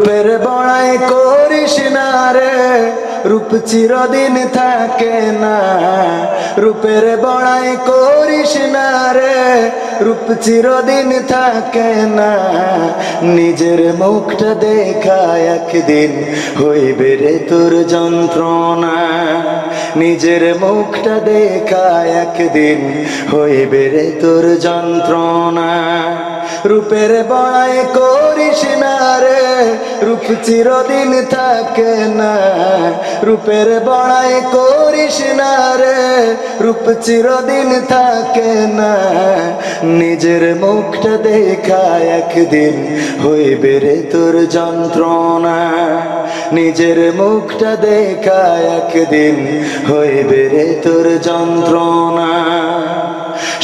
রূপের বড়াই করিস না রে, রূপ চিরদিন থাকে না। রূপের বড়াই করিস না রে, রূপ চিরদিন থাকে না। নিজের মুখটা দেখা একদিন হইবে রে তোর যন্ত্রণা। নিজের মুখটা দেখা একদিন হইবে রে তোর যন্ত্রণা। রূপের বড়াই করিস না রে, রূপ চিরদিন থাকে না। রূপের বড়াই করিস না রে, রূপ চিরদিন থাকে না। নিজের মুখটা দেখা একদিন হইবে রে তোর যন্ত্রণা। নিজের মুখটা দেখা একদিন হইবে রে তোর যন্ত্রণা।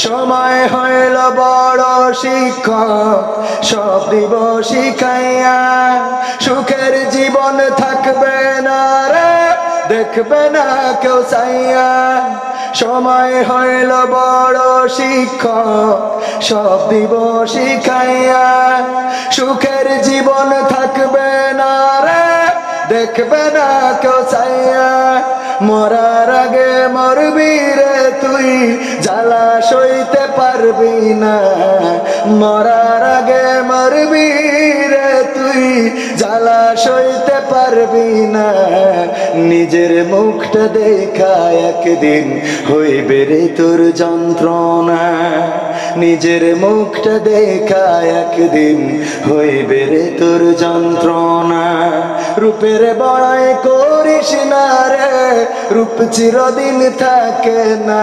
সময় হইল বড় শিক্ষক, সব দিব শিখাইয়া। সুখের জীবন থাকবে না রে, দেখবে না কেউ চাইয়া। সময় হইল বড় শিক্ষক, সব দিব শিখাইয়া। সুখের জীবন থাকবে না রে, দেখবে না কেউ চাইয়া। মরার আগে মরবি রে তুই, জ্বালা সইতে পারবি না। মরার আগে মরবি রে তুই, জ্বালা সইতে পারবি না। নিজের মুখটা দেখা একদিন হইবে রে তোর যন্ত্রণা। নিজের মুখটা দেখা একদিন হইবে রে তোর যন্ত্রণা। রূপের বড়াই করিস না রে, রূপ চিরদিন থাকে না।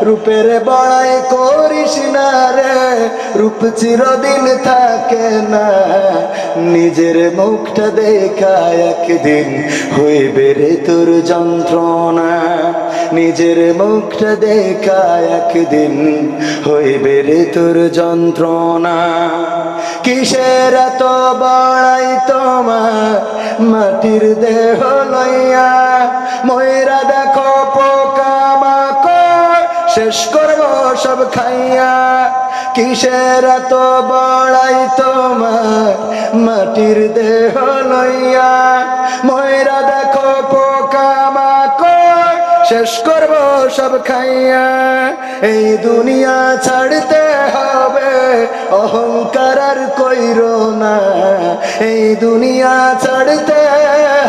রূপের বড়াই করিস না রে, রূপ চিরদিন থাকে না। নিজের মুখটা দেখা একদিন হইবে রে তোর যন্ত্রণা। নিজের মুখটা দেখা একদিন হইবে রে তোর যন্ত্রণা। কিসের এত বড়াই তোমার মাটির দেহ লইয়া? ময়রা দেখো পোকামাকড় শেষ করবো সব খাইয়া। কিসের এত বড়াই তোমার মাটির দেহ লইয়া? ময়রা দেখো পোকামাকড় শেষ করবো সব খাইয়া। এই দুনিয়া ছাড়তে হবে, অহংকার আর কইরো না। এই দুনিয়া ছাড়তে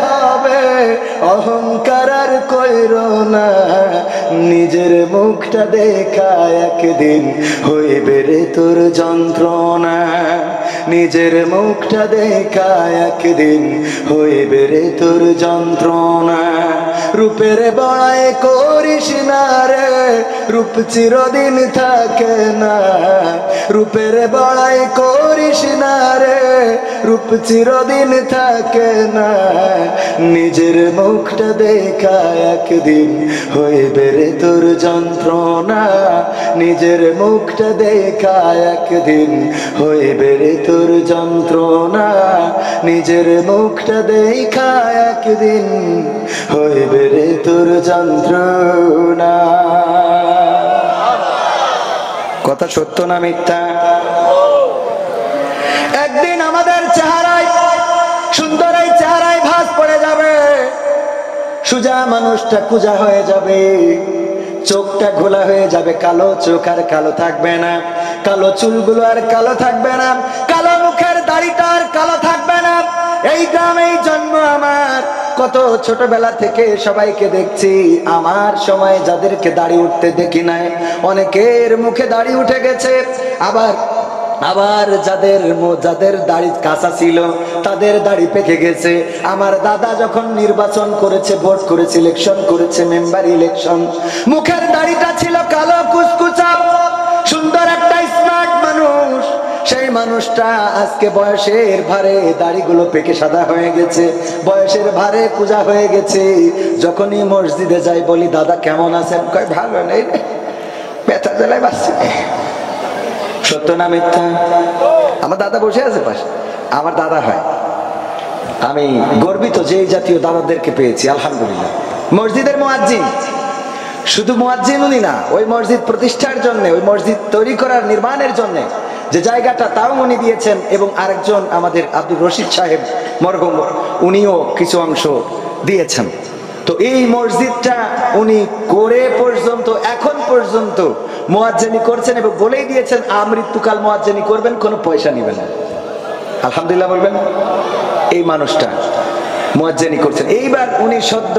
হবে, অহংকার আর কইরো না। নিজের মুখটা দেখা একদিন হইবে রে তোর যন্ত্রণা। নিজের মুখটা দেখা একদিন হইবে রে তোর যন্ত্রণা। রূপের বড়াই করিস না রে, রূপ চিরদিন থাকে না। রূপের বড়াই করিস না রে, রূপ চিরদিন থাকে না। নিজের মুখটা দেখা একদিন হইবে রে তোর যন্ত্রণা। নিজের মুখটা দেখা একদিন হইবে রে তোর যন্ত্রণা। নিজের মুখটা দেখা একদিন হইবে রে তোর যন্ত্রণা। কথা সত্য না মিথ্যা? একদিন আমাদের চেহারায়, সুন্দর এই চেহারায় ভাঁজ পড়ে যাবে। সুজা মানুষটা কুজা হয়ে যাবে, চোখটা ঘোলা হয়ে যাবে, কালো চোখ আর কালো থাকবে না, কালো চুলগুলো আর কালো থাকবে না, কালো মুখের দাড়িটা আর কালো থাকবে না। এই গ্রামেই জন্ম আমার, কত ছোটবেলা থেকে সবাইকে দেখছি। আমার সময় যাদেরকে দাড়ি উঠতে দেখি নাই, অনেকের মুখে দাড়ি উঠে গেছে। আবার আবার যাদের দাড়ি কাঁচা ছিল তাদের দাড়ি পেকে গেছে। আমার দাদা যখন নির্বাচন করেছে, ভোট করেছে, ইলেকশন করেছে, মেম্বার ইলেকশন, মুখের দাড়িটা ছিল কালো কুচকুচা, সুন্দর একটা স্মার্ট মানুষ। সেই মানুষটা আজকে বয়সের ভারে দাড়িগুলো পেকে সাদা হয়ে গেছে, বয়সের ভারে পূজা হয়ে গেছে। যখনই মসজিদে যাই বলি, দাদা কেমন আছেন? কয় ভালো নেই রে, ব্যথা জ্বালায় বাঁচছে। সত্য না মিথ্যা? আমার দাদা বসে আছে পাশে, আমার দাদা হয়। আমি গর্বিত যে এই জাতীয় দাদাদেরকে পেয়েছি, আলহামদুলিল্লাহ। মসজিদের মুয়াজ্জিন, শুধু মুয়াজ্জিন উনি না, ওই মসজিদ প্রতিষ্ঠার জন্য, ওই মসজিদ তৈরি করার, নির্মাণের জন্য যে জায়গাটা তাও উনি দিয়েছেন, এবং আরেকজন আমাদের আব্দুর রশিদ সাহেব মরহুম, উনিও কিছু অংশ দিয়েছেন। তো এই মসজিদটা উনি করে পর্যন্ত এখন পর্যন্ত মুয়াজ্জিনি করছেন এবং বলেই দিয়েছেন আমৃত্যুকাল মুয়াজ্জিনি করবেন, কোনো পয়সা নেবেন না। আলহামদুলিল্লাহ বলবেন। এই মানুষটা মুয়াজ্জিনি করছেন। এইবার উনি সদ্য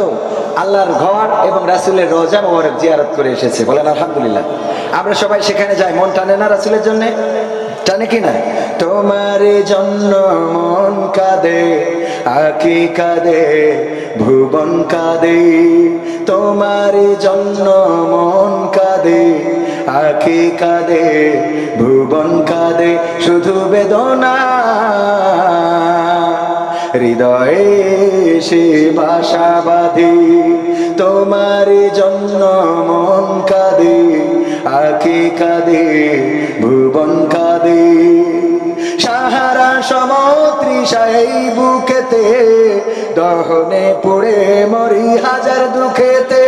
আল্লাহর ঘর এবং রাসূলের রওজা মোবারক জিয়ারত করে এসেছে, বলেন আলহামদুলিল্লাহ। আমরা সবাই সেখানে যাই, মন টানে না রাসূলের জন্য? টানে কি না? তোমার জন্য মন কাঁদে, আঁখি কাঁদে, ভুবন কাঁদে। তোমার জন্য মন কাঁদে, আঁখি কাঁদে, ভুবন কাঁদে, শুধু বেদনা হৃদয়ে সে বাসা বাঁধে। তোমার জন্য মন কাঁদে, আঁখি কাঁদে, ভুবন কাঁদে। সাহারা সমতৃষায় বুকেতে, দহনে পুড়ে মরি হাজার দুঃখেতে।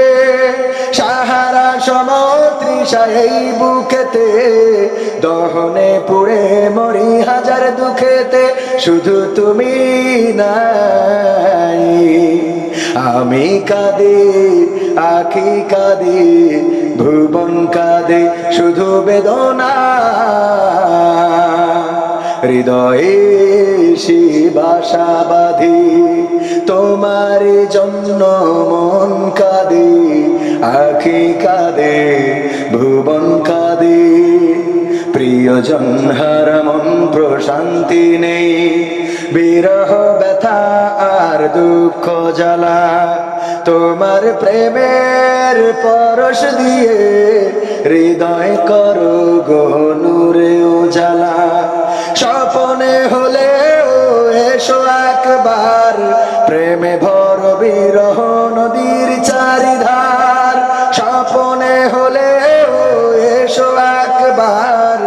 সাহারা সমতৃষায় বুকেতে, দহনে পুড়ে মরি হাজার দুঃখেতে। শুধু তুমি নাই, আমি কাঁদি, আঁখি কাঁদি, ভুবন কাঁদে, শুধু বেদনা হৃদয়ে সে বাসা বাঁধে। তোমার জন্য মন কাঁদে, আঁখি কাঁদে, ভুবন কাঁদে। প্রিয়জন হারা মন প্রশান্তি নেই, বিরহ ব্যথা আর দুঃখ জ্বালা। তোমার প্রেমের পরশ দিয়ে হৃদয় করো গো নূরে উজালা। স্বপনে হলেও এসো একবার, প্রেমে ভর বিরহ নদীর চারিধার। স্বপনে হলেও এসো একবার,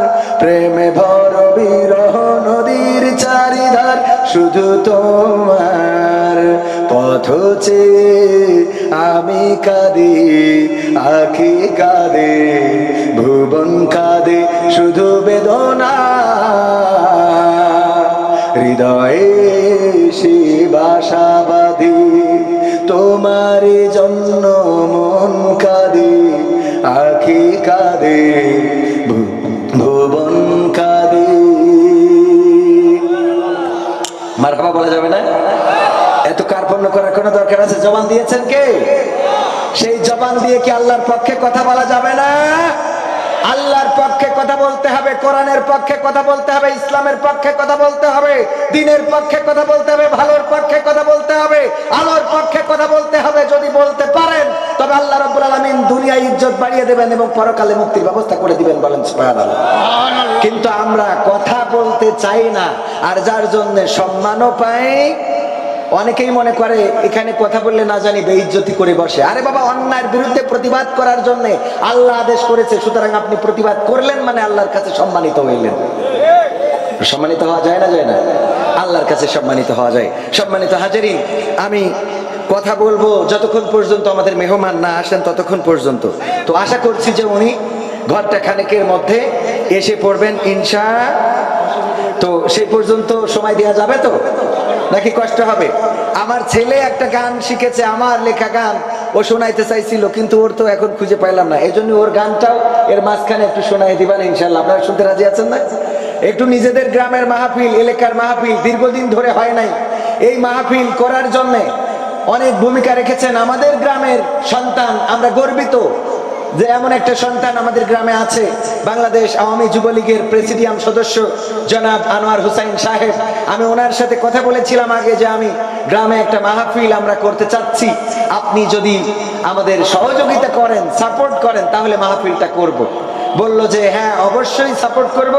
প্রেমে ভর বিরহ নদীর চারিধার। শুধু তোমার পথ চেয়ে আমি কাঁদি, আঁখি কাঁদে, ভুবন কাঁদে, শুধু বেদনা হৃদয়ে সে বাসা বাঁধে। তোমার জন্য মন কাঁদে, আঁখি কাঁদে, ভুবন কাঁদে। মারহাবা বলা যাবে না? এত কার্পণ্য করার কোনো দরকার আছে? জবান দিয়েছেন কে? সেই জবান দিয়ে কি আল্লাহর পক্ষে কথা বলা যাবে না? আল্লাহর পক্ষে কথা বলতে হবে, কোরআনের পক্ষে কথা বলতে হবে, ইসলামের পক্ষে কথা বলতে হবে, দ্বীনের পক্ষে কথা বলতে হবে, ভালোর পক্ষে কথা বলতে হবে, আলোর পক্ষে কথা বলতে হবে। যদি বলতে পারেন তবে আল্লাহ রাব্বুল আলামিন দুনিয়ায় ইজ্জত বাড়িয়ে দেবেন এবং পরকালে মুক্তির ব্যবস্থা করে দিবেন, বলেন সুবহানাল্লাহ। কিন্তু আমরা কথা বলতে চাই না, আর যার জন্য সম্মানও পাই। অনেকেই মনে করে এখানে কথা বললে না জানি বেইজ্জতি করে বসে। আরে বাবা, অন্যায়ের বিরুদ্ধে প্রতিবাদ করার জন্য আল্লাহ আদেশ করেছে, সুতরাং আপনি প্রতিবাদ করলেন মানে আল্লাহর কাছে সম্মানিত হইলেন। সম্মানিত হওয়া যায় না? যায় না? আল্লাহর কাছে সম্মানিত হওয়া যায়। সম্মানিত হাজিরিন, আমি কথা বলবো যতক্ষণ পর্যন্ত আমাদের মেহমান না আসেন ততক্ষণ পর্যন্ত। তো আশা করছি যে উনি ঘরটা খানেকের মধ্যে এসে পড়বেন ইনশাআল্লাহ। তো সেই পর্যন্ত সময় দেওয়া যাবে তো, নাকি কষ্ট হবে? আমার ছেলে একটা গান শিখেছে, আমার লেখা গান, ও শোনাইতে চাইছিল, কিন্তু ওর তো এখন খুঁজে পাইলাম না। এই জন্য ওর গানটাও এর মাঝখানে একটু শোনাই দিবেন ইনশাল্লাহ। আপনারা শুনতে রাজি আছেন না? একটু নিজেদের গ্রামের মাহফিল, এলাকার মাহফিল দীর্ঘদিন ধরে হয় নাই, এই মাহফিল করার জন্য অনেক ভূমিকা রেখেছেন আমাদের গ্রামের সন্তান। আমরা গর্বিত যে এমন একটা সন্তান আমাদের গ্রামে আছে। বাংলাদেশ আওয়ামী যুবলীগের প্রেসিডিয়াম সদস্য জনাব আনোয়ার হোসাইন সাহেব, আমি ওনার সাথে কথা বলেছিলাম আগে যে আমি গ্রামে একটা মাহফিল আমরা করতে চাচ্ছি, আপনি যদি আমাদের সহযোগিতা করেন, সাপোর্ট করেন, তাহলে মাহফিলটা করব। বলল যে হ্যাঁ অবশ্যই সাপোর্ট করব,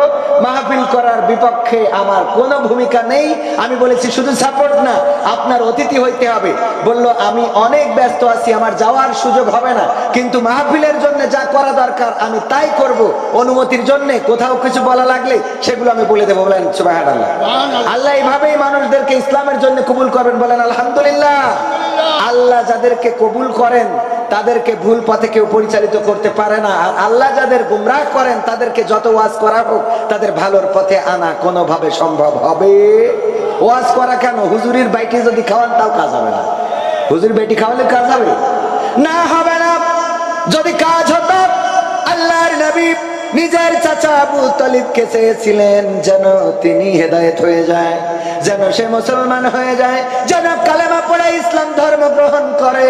মাহফিল করার বিপক্ষে আমার কোনো ভূমিকা নেই। আমি বলেছি শুধু সাপোর্ট না, আপনার অতিথি হইতে হবে। বলল আমি অনেক ব্যস্ত আছি, আমার যাওয়ার সুযোগ হবে না, কিন্তু মাহফিলের জন্য যা করা দরকার আমি তাই করব। অনুমতির জন্য কোথাও কিছু বলা লাগলে সেগুলো আমি বলে দেবো, বলেন সুবহানাল্লাহ। আল্লাহ এইভাবেই মানুষদেরকে ইসলামের জন্য কবুল করবেন, বলেন আলহামদুলিল্লাহ। আল্লাহ যাদেরকে কবুল করেন তাদেরকে ভুল পথে কেউ পরিচালিত করতে পারে না। আর আল্লাহ যাদের গুমরাহ করেন তাদেরকে যত ওয়াজ করা হোক তাদের ভালোর পথে আনা কোনোভাবে সম্ভব হবে। ওয়াজ করা কেন, হুজুরির বাইটি যদি খাওয়ান তাও কাজ হবে না। হুজুর বাইটি খাওয়ালে কাজ হবে না, হবে না। যদি কাজ হতো আল্লাহর নবী নিজের চাচা আবু তালিবকে চেয়েছিলেন যেন তিনি হেদায়েত হয়ে যায়, যেন সে মুসলমান হয়ে যায়, যেন কালেমা পড়ে ইসলাম ধর্ম গ্রহণ করে।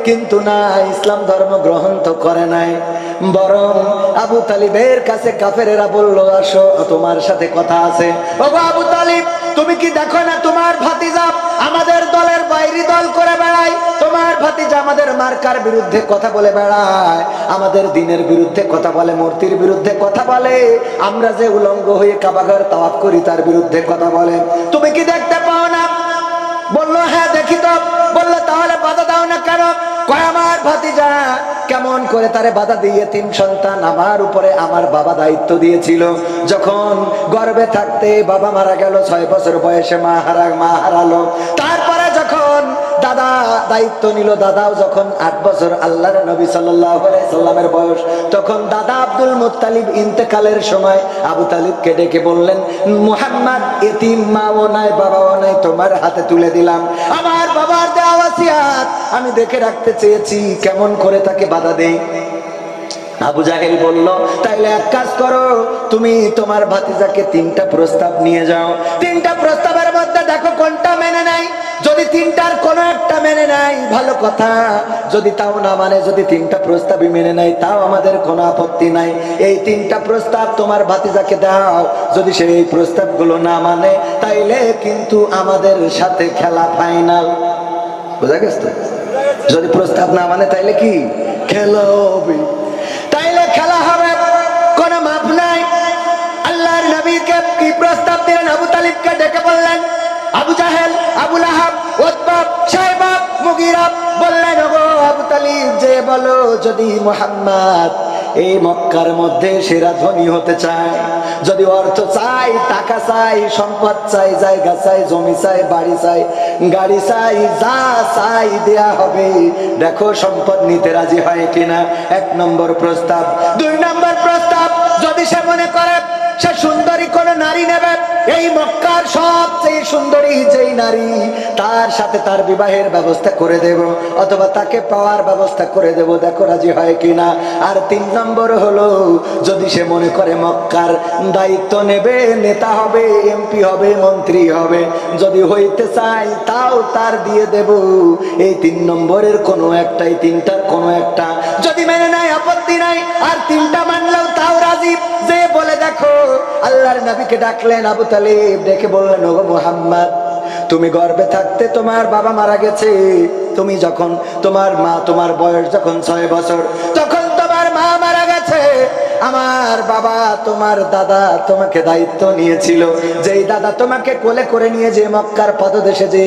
কিন্তু না, ইসলাম ধর্ম গ্রহণ তো করে নাই, বরং আবু তালিবের কাছে কাফেরেরা বলল, আসো তোমার সাথে কথা আছে। ওগো আবু তালিব, তুমি কি দেখো না তোমার ভাতিজা আমাদের দলের বাইরে দল করে বেড়ায়, তোমার ভাতিজা আমাদের মার্কার বিরুদ্ধে কথা বলে বেড়ায়, আমাদের দিনের বিরুদ্ধে কথা বলে, মূর্তির বিরুদ্ধে কথা বলে, আমরা যে উলঙ্গ হয়ে কাবাঘর তাওয়াফ করি তার বিরুদ্ধে কথা বলে, তুমি কি দেখতে পাও না? বললো হ্যাঁ দেখি তো। বললো তাহলে বাধা দাও না কেন? কয় আমার ভাতিজা কেমন করে তারে বাধা দিয়ে, 3 সন্তান আমার উপরে আমার বাবা দায়িত্ব দিয়েছিল, যখন গর্ভে থাকতে বাবা মারা গেল, 6 বছর বয়সে মা হারালো, তারপরে যখন দাদা দায়িত্ব নিল, দাদাও যখন 8 বছর আল্লাহর নবী সাল্লাল্লাহু আলাইহি সাল্লামের বয়স, তখন দাদা আব্দুল মুত্তালিব ইন্তেকালের সময় আবু তালিবকে ডেকে বললেন, মুহাম্মদ এতিম, মাও নাই বাবাও নাই, তোমার হাতে তুলে দিলাম, আমার বাবার দেওয়া ওয়াসিয়াত আমি দেখে রাখতে চেয়েছি, কেমন করে তাকে বাধা দেই? আবু জাহেল বলল, তাইলে এক কাজ করো, তুমি তোমার ভাতিজাকে 3টা প্রস্তাব নিয়ে যাও, 3টা প্রস্তাবের মধ্যে দেখো কোনটা মেনে নাই, যদি 3টার কোনো একটা মেনে নাই ভালো কথা, যদি তাও না মানে, যদি 3টা প্রস্তাবই মেনে নাই তাও আমাদের কোনো আপত্তি নাই, এই 3টা প্রস্তাব তোমার ভাতিজাকে দাও, যদি সে এই প্রস্তাবগুলো না মানে তাইলে কিন্তু আমাদের সাথে খেলা ফাইনাল। বুঝা গেছে তো? যদি প্রস্তাব না মানে তাইলে কি খেলা হবে, তাইলে খেলা হবে, কোন মাপ নাই। আল্লাহর নবীকে কি প্রস্তাব দিলেন? আবু তালিবকে ডেকে বললেন, আবু জাহেল, আবু লাহাব, উতবা, শাইবা, মুগীরা বললেন, ওগো আবু তালিব, যে বলো যদি মুহাম্মদ এই মক্কার মধ্যে সেরা ধনী হতে চায়, যদি অর্থ চাই, টাকা চাই, সম্পদ চাই, জায়গা চাই, জমি চাই, বাড়ি চাই, গাড়ি চাই, যা চাই দেয়া হবে, দেখো সম্পদ নিতে রাজি হয় কিনা। 1 নম্বর প্রস্তাব। 2 নম্বর প্রস্তাব, যদি সে মনে করে সে সুন্দরী কোন নারী নেবে, এই মক্কার সবচেয়ে সুন্দরী যেই নারী, তার সাথে তার বিবাহের ব্যবস্থা করে দেব, অথবা তাকে পাওয়ার ব্যবস্থা করে দেব, দেখো রাজি হয় কিনা। আর 3 নম্বর হলো, যদি সে মনে করে মক্কার দায়িত্ব নেবে, নেতা হবে, এমপি হবে, মন্ত্রী হবে, যদি হইতে চায় তাও তার দিয়ে দেব। এই 3 নম্বরের কোনো একটাই, 3টার কোনো একটা যদি মেনে নেয় আপত্তি নাই, আর 3টা মানলেও তাও রাজি। যে বলে দেখো, আল্লাহর নবীকে ডাকলেন আবু তালিব, ডেকে বললেন, ওগো মুহাম্মদ, তুমি গর্ভে থাকতে তোমার বাবা মারা গেছে, তুমি যখন তোমার বয়স যখন 6 বছর, তখন তোমার মা মারা গেছে, আমার বাবা তোমার দাদা তোমাকে দায়িত্ব নিয়েছিল, যেই দাদা তোমাকে কোলে করে নিয়ে যে মক্কার পদদেশে যে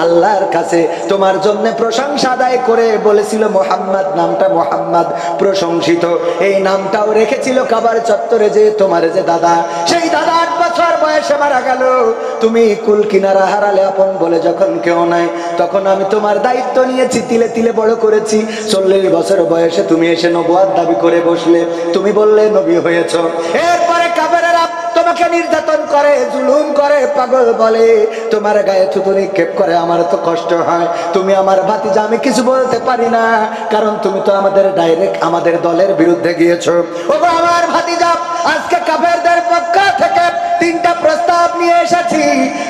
আল্লাহর কাছে তোমার জন্য প্রশংসা আদায় করে বলেছিল মুহাম্মদ, নামটা মুহাম্মদ প্রশংসিত, এই নামটাও রেখেছিল কাবার চত্বরে যে তোমার যে দাদা, সেই দাদা 8 বছর বয়সে মারা গেল, তুমি কুল কিনারা হারালে, আপন বলে যখন কেউ নাই, তখন আমি তোমার দায়িত্ব নিয়েছি, তিলে তিলে বড় করেছি, 40 বছর বয়সে তুমি এসে নবুয়ত দাবি করে বসলে, তুমি বললে নবী হয়েছ, এরপরে কাফেরেরা তোমাকে নির্যাতন করে, জুলুম করে, পাগল বলে, তোমার গায়ে থুতু নিক্ষেপ করে, আমার তো কষ্ট হয়, তুমি আমার ভাতিজা, আমি কিছু বলতে পারি না, কারণ তুমি তো আমাদের ডাইরেক্ট আমাদের দলের বিরুদ্ধে গিয়েছো। ওগো আমার ভাতিজা, আজকে কাফেরদের পক্ষ থেকে 3টা প্রস্তাব নিয়ে এসেছি,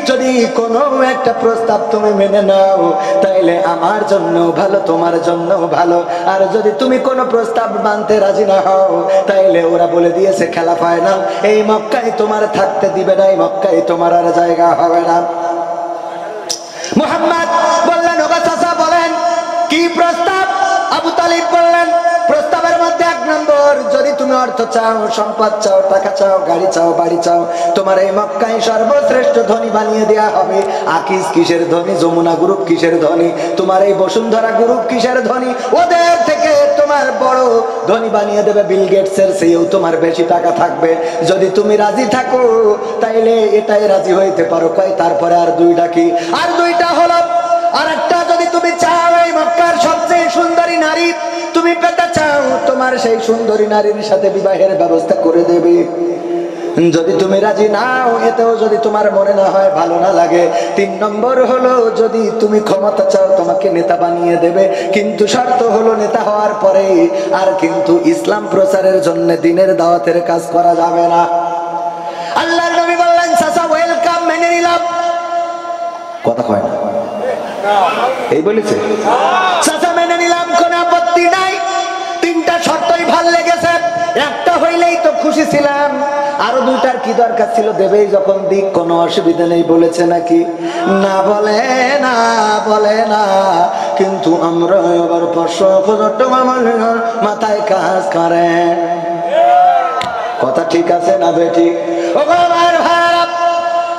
যদি কোনো একটা প্রস্তাব তুমি মেনে নাও তাইলে আমার জন্য ভালো, তোমার জন্য ভালো, আর যদি তুমি কোনো প্রস্তাব মানতে রাজি না হও তাইলে ওরা বলে দিয়েছে খেলা ফাইনাল, এই মক্কায় তোমার থাকতে দিবে না, এই মক্কায় তোমার আর জায়গা হবে না। মুহাম্মদ বললেন, ওগো চাচা বলেন কি প্রস্তাব? আবু তালিব বললেন, প্রস্তাবের মধ্যে 1 নম্বর, যদি তুমি অর্থ চাও, সম্পদ চাও, টাকা চাও, গাড়ি চাও, বাড়ি চাও, তোমার এই মক্কায় সর্বশ্রেষ্ঠ ধনী বানিয়ে দেয়া হবে। আকিস কিসের ধনী, যমুনা গ্রুপ কিসের ধনী, তোমার এই বসুন্ধরা গ্রুপ কিসের ধনী, ওদের থেকে তোমার বড় ধনী বানিয়ে দেবে, বিল গেটসের চেয়েও তোমার বেশি টাকা থাকবে। যদি তুমি রাজি থাকো তাইলে এটাই রাজি হইতে পারো। কয় তারপরে আর 2টা কি? আর 2টা হলো, আর একটা যদি তুমি চাও এই মক্কার সবচেয়ে সুন্দরী নারী তুমি পেতে চাও তোমার সেই সুন্দরী নারীর সাথে বিবাহের ব্যবস্থা করে দেবে। যদি তুমি রাজি নাও, এতেও যদি তোমার মনে না হয়, ভালো না লাগে, 3 নম্বর হলো যদি তুমি ক্ষমতা চাও তোমাকে নেতা বানিয়ে দেবে, কিন্তু শর্ত হলো নেতা হওয়ার পরে আর কিন্তু ইসলাম প্রচারের জন্য দ্বীনের দাওয়াতের কাজ করা যাবে না। আল্লাহর নবী বললেন চাচা ওয়েলকাম, মেনে নিলাম। কথা কয় না, এই বলেছে চাচা মেনে নিলাম, কোনো আপত্তি নাই। 3টা শর্তই ভাল লেগেছে, একটা হইলেই তো খুশি ছিলাম, আরো 2টার কি দরকার ছিল, দেবেই যখন দিক, কোনো অসুবিধা নেই। বলেছে নাকি? না, বলে না, বলে না। কিন্তু আমরা এবার 500,000 টাকা মাথায় কাজ করে। কথা ঠিক আছে না বেঠিক? ওগো আমার ভাইরা,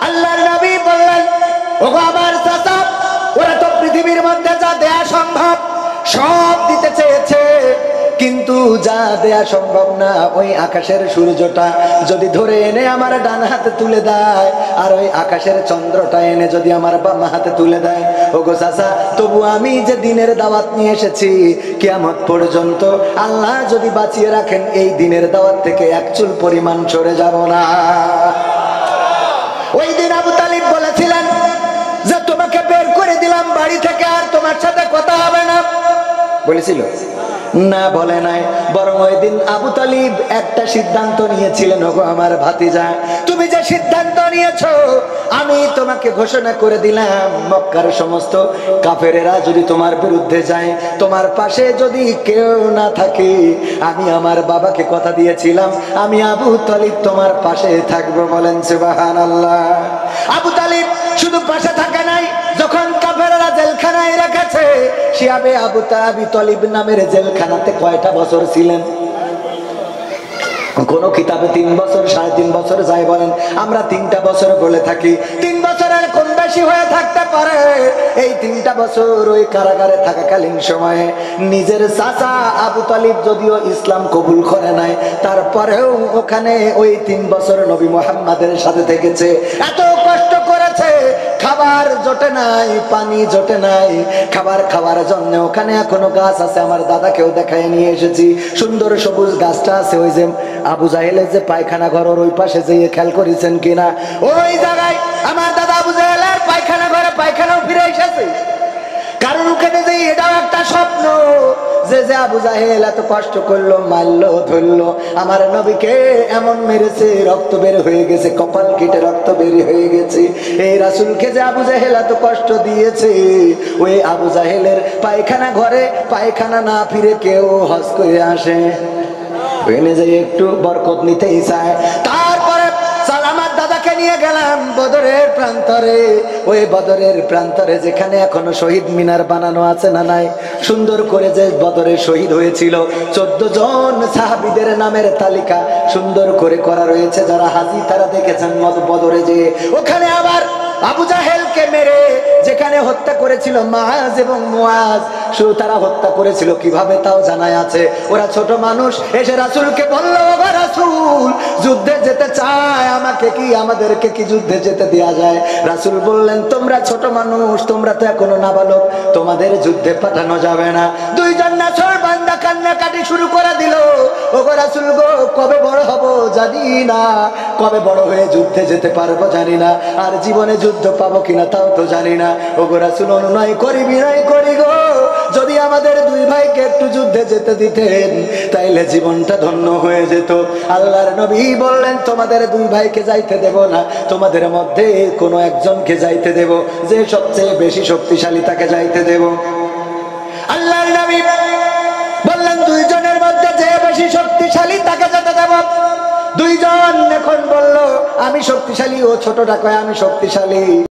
আল্লাহর নবী বললেন ওগো আমার চাচা, ওরা তো পৃথিবীর মধ্যে যা দেয়া সম্ভব সব দিতে চেয়েছে, কিন্তু যা দেয়া সম্ভব না ওই আকাশের সূর্যটা যদি ধরে এনে আমার ডান হাতে তুলে দেয়, আর ওই আকাশের চন্দ্রটা এনে যদি আমার বাম হাতে তুলে দেয়, ওগো চাচা তবু আমি যে দ্বীনের দাওয়াত নিয়ে এসেছি, কিয়ামত পর্যন্ত আল্লাহ যদি বাঁচিয়ে রাখেন এই দ্বীনের দাওয়াত থেকে 1 চুল পরিমাণ সরে যাব না। ওই দিন আবু তালিব বলেছিলেন যে তোমাকে বের করে দিলাম বাড়ি থেকে, আর তোমার সাথে কথা হবে না, বলেছিল না? বলে নাই, বরং ওই দিন আবু তালিব একটা সিদ্ধান্ত নিয়েছিলেন, ওগো আমার ভাতিজা, তুমি যে সিদ্ধান্ত নিয়েছো আমি তোমাকে ঘোষণা করে দিলাম, মক্কার সমস্ত কাফেরেরা যদি তোমার বিরুদ্ধে যায়, তোমার পাশে যদি কেউ না থাকে, আমি আমার বাবাকে কথা দিয়েছিলাম আমি আবু তালিব তোমার পাশে থাকবো। বলেন সুবহানাল্লাহ। আবু তালিব শুধু পাশে থাকে নাই, যখন কাফেররা জেলখানায় রেখেছে, শিয়াবে আবু তালিব নামের জেলখানাতে কয়টা বছর ছিলেন? কোন কিতাবে 3 বছর, 3.5 বছর যাই বলেন, আমরা 3টা বছর বলে থাকি। 3 বছরের কম বেশি হয়ে থাকতে পারে। এই 3টা বছর ওই কারাগারে থাকাকালীন সময়ে নিজের চাচা আবু তালিব যদিও ইসলাম কবুল করে নাই, তারপরেও ওখানে ওই 3 বছর নবী মুহাম্মাদের সাথে থেকেছে। এত কষ্ট করেছে, খাবার জোটে নাই, পানি জোটে নাই, খাবার খাওয়ার জন্য ওখানে এখনো গাছ আছে। আমার দাদাকেও দেখায় নিয়ে এসেছি, সুন্দর সবুজ গাছটা আছে। ওই যে আবু জাহেলের যে পায়খানা ঘর, ওই পাশে যেয়ে খেয়াল করেছেন কিনা, ওই জায়গায় আমার দাদা আবু জাহেলের পায়খানা ঘরে পায়খানাও ফিরে এসেছে। কারণ ওখানে যে এটাও একটা স্বপ্ন যে আবু জাহেল এত কষ্ট করলো, মারলো, ধরলো, আমার নবীকে এমন মেরেছে, রক্ত বের হয়ে গেছে, কপাল কেটে রক্ত বের হয়ে গেছে। এই রাসূলকে যে আবু জাহেল এত কষ্ট দিয়েছে, ওই আবু জাহেলের পায়খানা ঘরে পায়খানা না ফিরে কেউ হজ করে আসে, ওখানে যে একটু বরকত নিতেই চায়। তারপরে সালামার দাদাকে নিয়ে গেলাম বদরের প্রান্তরে। ওই বদরের প্রান্তরে যেখানে এখনো শহীদ মিনার বানানো আছে না নাই, সুন্দর করে যে বদরে শহীদ হয়েছিল 14 জন সাহাবীদের নামের তালিকা সুন্দর করে করা রয়েছে। যারা হাজি তারা দেখেছেন বদরে যে ওখানে আবার আবু জাহেলকে মেরে যেখানে হত্যা করেছিল মাআজ এবং মুআজ, তারা হত্যা করেছিল কিভাবে তাও জানাই আছে। ওরা ছোট মানুষ এসে রাসূলকে বলল, ওগো রাসূল যুদ্ধে যেতে চায়, আমাকে কি আমাদেরকে কি যুদ্ধে যেতে দেয়া যায়? রাসূল বললেন, তোমরা ছোট মানুষ, তোমরা তো এখনো নাবালক, তোমাদের যুদ্ধে পাঠানো যাবে না। 2 জন নাছোড় বান্দা কান্নাকাটি শুরু করে দিল, ওগো রাসূল গো কবে বড় হব জানি না, কবে বড় হয়ে যুদ্ধে যেতে পারবো জানি না, আর জীবনে যুদ্ধ পাবো কিনা তাও তো জানি না। ওগো রাসূল অনুনয় করি বিনয় করি গো, যদি আমাদের 2 ভাইকে একটু যুদ্ধে যেতে দিতেন তাইলে জীবনটা ধন্য হয়ে যেত। আল্লাহর নবী বললেন, তোমাদের 2 ভাইকে যাইতে দেব না, তোমাদের মধ্যে কোনো একজনকে যাইতে দেব, যে সবচেয়ে বেশি শক্তিশালী তাকে যাইতে দেব। আল্লাহর নবী বললেন, 2 জনের মধ্যে যে বেশি শক্তিশালী তাকে যেতে দেব। 2 জন এখন বলল আমি শক্তিশালী, ও ছোটটা কয় আমি শক্তিশালী।